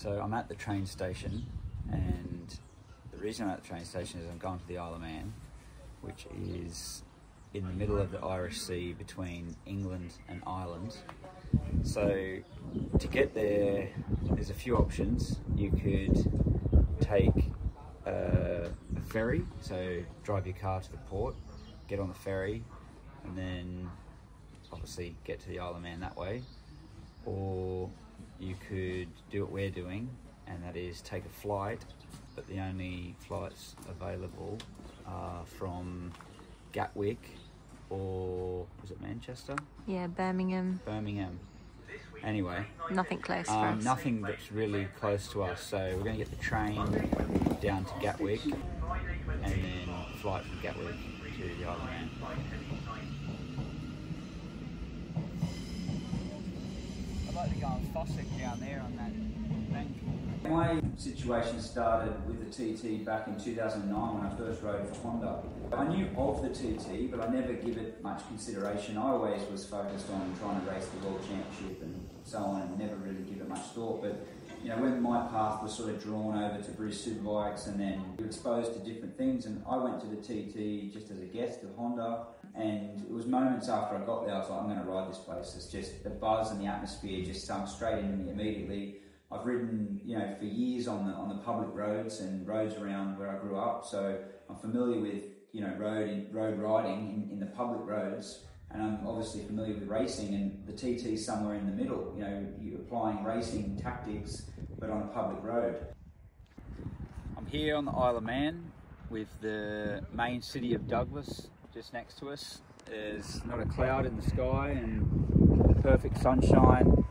So I'm at the train station, and the reason I'm at the train station is I'm going to the Isle of Man, which is in the middle of the Irish Sea between England and Ireland. So to get there, there's a few options. You could take a ferry, so drive your car to the port, get on the ferry, and then obviously get to the Isle of Man that way. Or you could do what we're doing, and that is take a flight, but the only flights available are from Gatwick or, was it Manchester? Yeah, Birmingham. Birmingham. Anyway. Nothing close for us. Nothing that's really close to us, so we're going to get the train down to Gatwick and then flight from Gatwick to the Isle of Man. I'd like to go on Fossick down there on that bank. My situation started with the TT back in 2009 when I first rode for Honda. I knew of the TT, but I never give it much consideration. I always was focused on trying to race the World Championship and so on, and never really give it much thought. But you know, when my path was sort of drawn over to British Superbikes, and then you're exposed to different things, and I went to the TT just as a guest of Honda, and it was moments after I got there, I was like, I'm going to ride this place. It's just the buzz and the atmosphere just sunk straight into me immediately. I've ridden, you know, for years on the public roads and roads around where I grew up, so I'm familiar with, you know, road riding in the public roads, and I'm obviously familiar with racing, and the TT is somewhere in the middle. You know, you're applying racing tactics, but on a public road. I'm here on the Isle of Man with the main city of Douglas just next to us. There's not a cloud in the sky and perfect sunshine,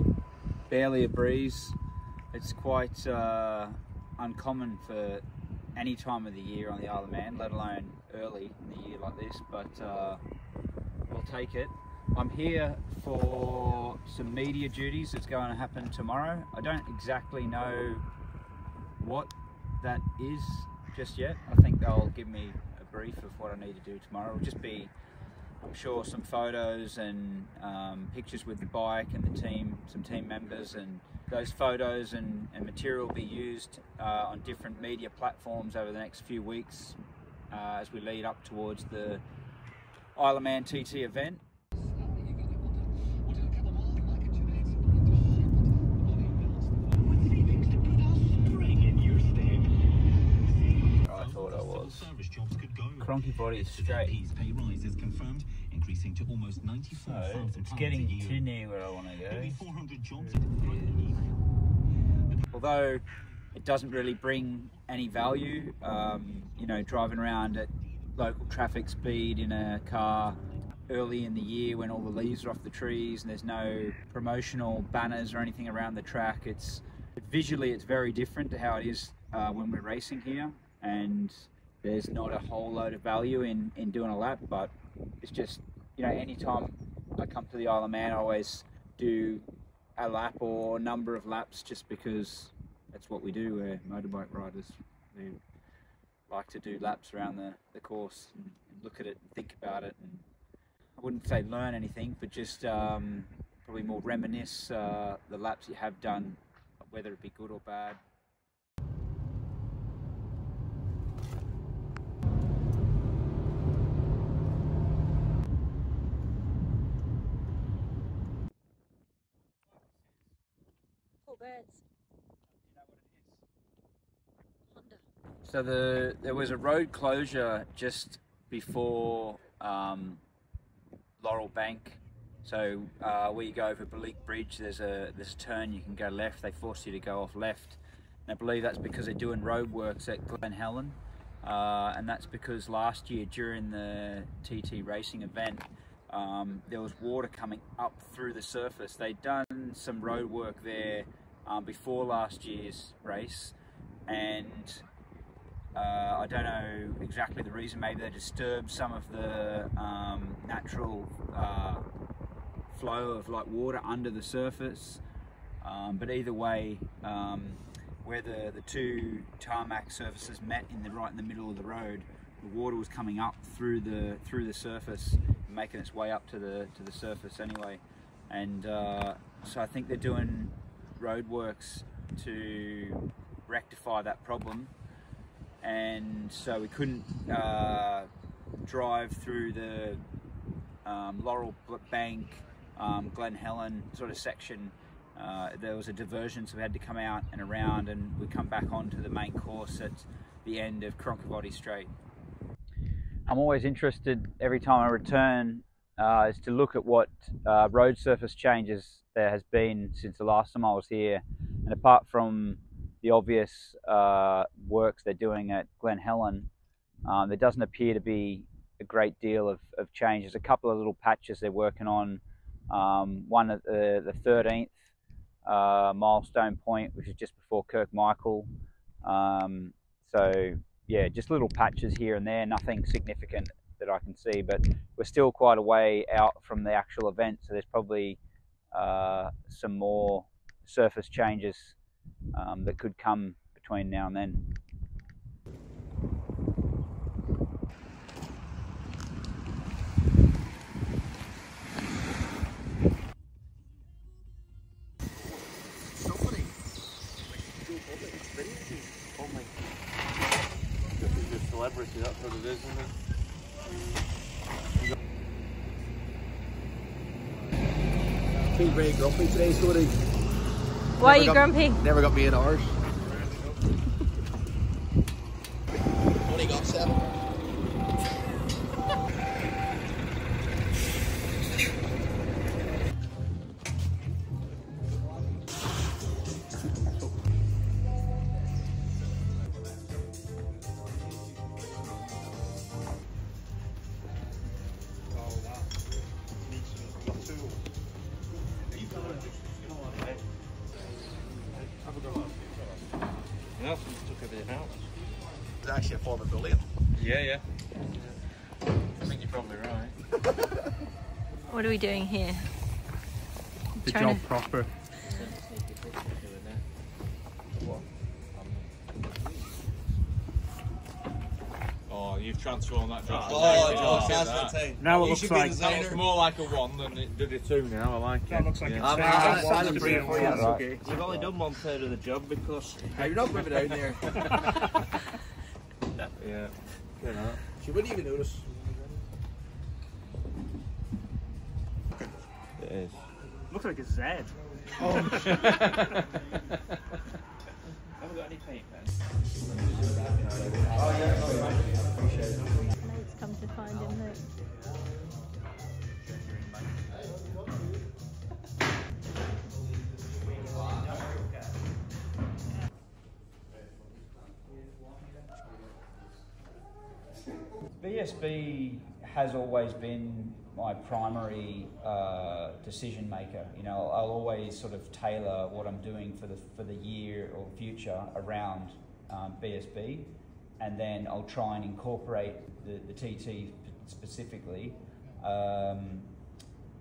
barely a breeze. It's quite uncommon for any time of the year on the Isle of Man, let alone early in the year like this, but we'll take it. I'm here for some media duties that's going to happen tomorrow. I don't exactly know what that is just yet. I think they'll give me a brief of what I need to do tomorrow. It'll just be, I'm sure, some photos and pictures with the bike and the team, some team members, and those photos and material will be used on different media platforms over the next few weeks as we lead up towards the Isle of Man TT event. I thought I was. Cronky body is straight. Pay rise is confirmed, increasing to almost 94,000. So it's getting to near where I want to go. 400 jobs. Although it doesn't really bring any value, you know, driving around at local traffic speed in a car early in the year when all the leaves are off the trees and there's no promotional banners or anything around the track, visually it's very different to how it is when we're racing here, and there's not a whole load of value in doing a lap. But it's just, you know, anytime I come to the Isle of Man, I always do a lap or a number of laps, just because that's what we do. We're motorbike riders. We like to do laps around the course and look at it and think about it, and I wouldn't say learn anything, but just probably more reminisce the laps you have done, whether it be good or bad. Birds. Honda. So there was a road closure just before Laurel Bank. So where you go over Bleak Bridge, there's a turn you can go left. They force you to go off left, and I believe that's because they're doing road works at Glen Helen, and that's because last year during the TT racing event, there was water coming up through the surface. They'd done some road work there before last year's race, and I don't know exactly the reason. Maybe they disturbed some of the natural flow of like water under the surface, but either way, where the two tarmac surfaces met right in the middle of the road, the water was coming up through the surface, making its way up to the surface anyway. And so I think they're doing road works to rectify that problem, and so we couldn't drive through the Laurel Bank, Glen Helen sort of section. There was a diversion, so we had to come out and around, and we come back onto the main course at the end of Cronkovody Strait. I'm always interested every time I return is to look at what road surface changes there has been since the last time I was here, and apart from the obvious works they're doing at Glen Helen, there doesn't appear to be a great deal of change. There's a couple of little patches they're working on, one at the 13th milestone point, which is just before Kirkmichael. So yeah, just little patches here and there, nothing significant that I can see, but we're still quite a way out from the actual event, so there's probably some more surface changes that could come between now and then. Celebrity, that's what it is, isn't it? Feeling very grumpy today, Sorry. Why are you grumpy? Never got me in ours. Only got 7. No, took everything out. It's actually a form of bullying. Yeah. I think you're probably right. What are we doing here? The job proper. Oh, you've transformed that job. Oh, that's what I'm saying. Now it You looks should be a like designer. It's more like a 1 than it did a 2 now. I like it. That looks like yeah. it's silent breed for you. okay. You've only done 1/3 of the job because You're not moving down there. Yeah. Good enough. She wouldn't even notice. It is. Looks like a Z. haven't got any paint then. Mates come to find him there. BSB has always been my primary decision maker. You know, I'll always sort of tailor what I'm doing for the year or future around BSB, and then I'll try and incorporate the TT specifically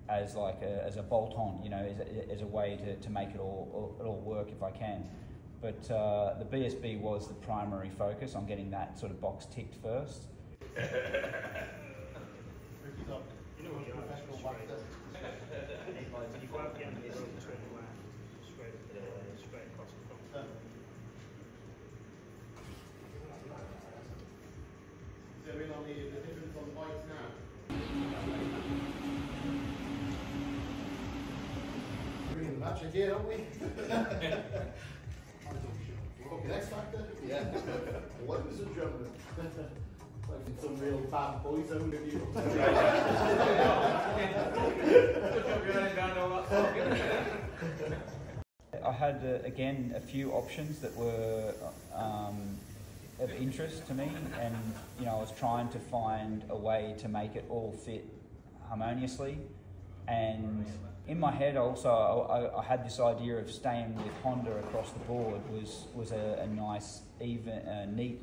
as like as a bolt-on. You know, as a way to make it all work if I can. But the BSB was the primary focus on getting that sort of box ticked first. Match again, aren't we? Okay, next factor? Yeah. What was a German? Like some real bad boys out of you. I had again a few options that were of interest to me, and you know, I was trying to find a way to make it all fit harmoniously. And in my head also, I had this idea of staying with Honda across the board was a nice, even, neat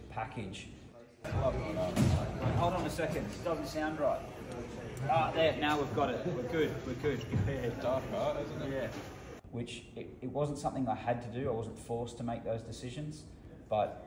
package. Hold on a second, it doesn't sound right. Ah, there, now we've got it. We're good. Yeah. Dark art, isn't it? Yeah. Which it wasn't something I had to do. I wasn't forced to make those decisions, but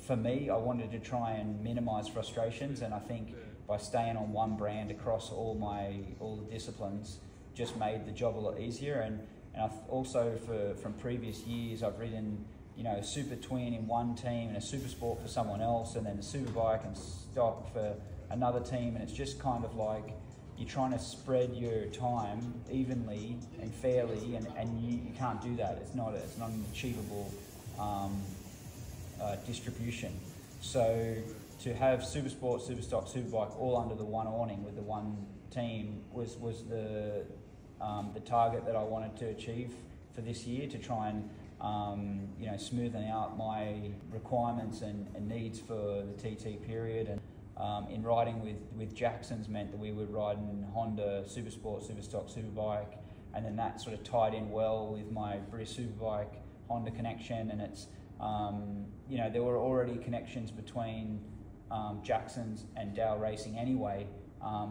for me, I wanted to try and minimise frustrations, and I think by staying on one brand across all the disciplines just made the job a lot easier. And And I've also from previous years, I've ridden, you know, a super twin in one team and a super sport for someone else, and then a super bike and stock for another team. And it's just kind of like you're trying to spread your time evenly and fairly, and you can't do that. It's not an achievable distribution. So to have super sport, super stock, super bike all under the one awning with the one team was the target that I wanted to achieve for this year, to try and you know, smoothen out my requirements and needs for the TT period. And in riding with Jackson's meant that we would ride in Honda super sport, super stock, super bike, and then that sort of tied in well with my British Superbike Honda connection. And it's you know, there were already connections between Jackson's and Dow Racing anyway,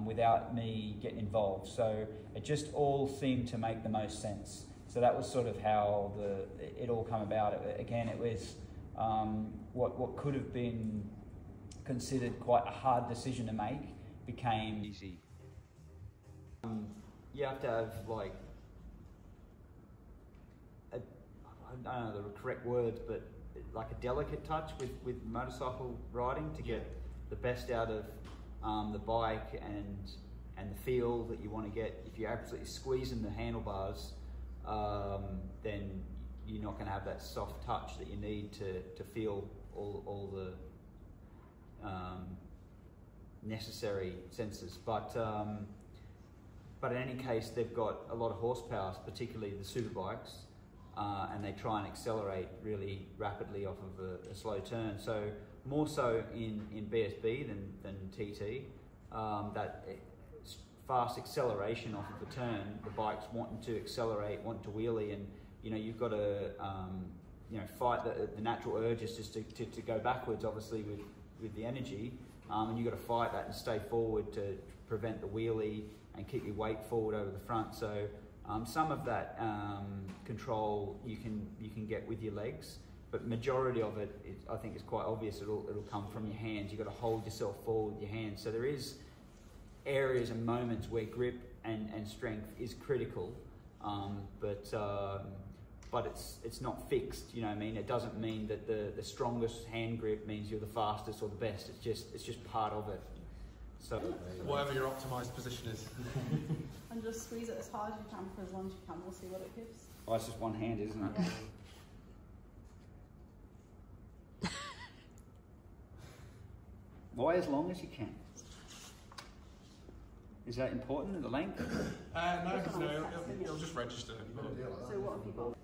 without me getting involved. So it just all seemed to make the most sense. So that was sort of how it all come about. Again, it was what could have been considered quite a hard decision to make became easy. You have to have like, I don't know the correct words, but like a delicate touch with motorcycle riding to get the best out of the bike and the feel that you want to get. If you're absolutely squeezing the handlebars, then you're not going to have that soft touch that you need to feel all the necessary senses. But in any case, they've got a lot of horsepower, particularly the superbikes, and they try and accelerate really rapidly off of a slow turn. So more so in BSB than TT, that fast acceleration off of a turn, the bike's wanting to accelerate, wanting to wheelie, and you know, you've got to you know, fight the natural urges just to go backwards, obviously with the energy, and you've got to fight that and stay forward to prevent the wheelie and keep your weight forward over the front. So some of that control you can get with your legs, but majority of it I think is quite obvious. It'll come from your hands. You've got to hold yourself forward with your hands. So there is areas and moments where grip and strength is critical, but it's not fixed. You know what I mean? It doesn't mean that the strongest hand grip means you're the fastest or the best. It's just part of it. So whatever your optimised position is. And just squeeze it as hard as you can for as long as you can. We'll see what it gives. Oh, it's just one hand, isn't it? Yeah. Why as long as you can? Is that important, the length? No, because no, it'll just register. So what have you got?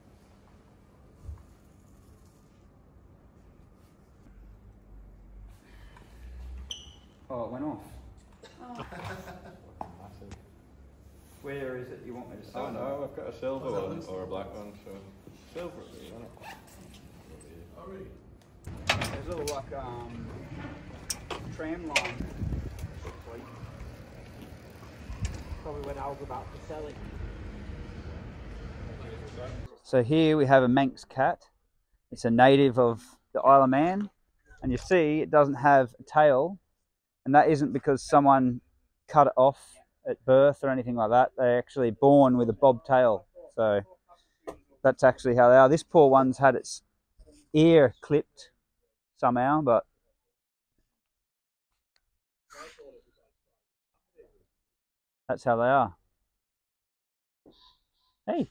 Oh, it went off. Oh. Where is it you want me to start? Oh no, I've got a silver one or a black one, so silver would be, isn't it? Oh really? There's a little like tram line. Probably when I was about to sell it. So here we have a Manx cat. It's a native of the Isle of Man, and you see it doesn't have a tail, and that isn't because someone cut it off at birth or anything like that. They're actually born with a bobtail, so that's actually how they are. This poor one's had its ear clipped somehow, but that's how they are. Hey.